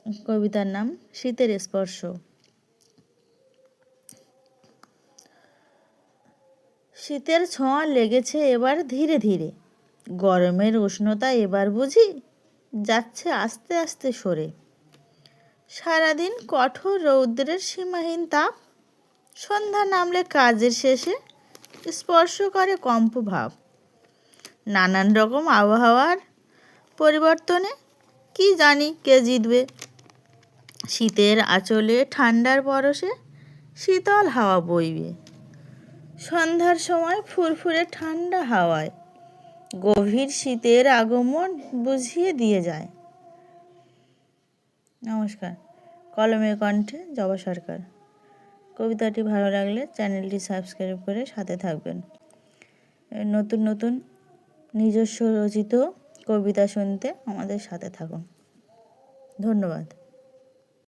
কবিতার নাম শীতের স্পর্শ। শীতের ছোঁয়া লেগেছে এবার ধীরে ধীরে, গরমের উষ্ণতা এবার বুঝি যাচ্ছে আস্তে আস্তে সরে। সারাদিন কঠোর রৌদ্রের সীমাহীন তাপ, সন্ধ্যা নামলে কাজের শেষে স্পর্শ করে কম্প ভাব। নানান রকম আবহাওয়ার পরিবর্তনে কি জানি কে জিতবে। শীতের আঁচলে ঠান্ডার পরশে শীতল হাওয়া বইবে। সন্ধ্যার সময় ফুরফুরে ঠান্ডা হাওয়ায় গভীর শীতের আগমন বুঝিয়ে দিয়ে যায়। নমস্কার। কলমের কণ্ঠে জবা সরকার। কবিতাটি ভালো লাগলে চ্যানেলটি সাবস্ক্রাইব করে সাথে থাকবেন। নতুন নতুন নিজস্ব রচিত কবিতা শুনতে আমাদের সাথে থাকুন। ধন্যবাদ।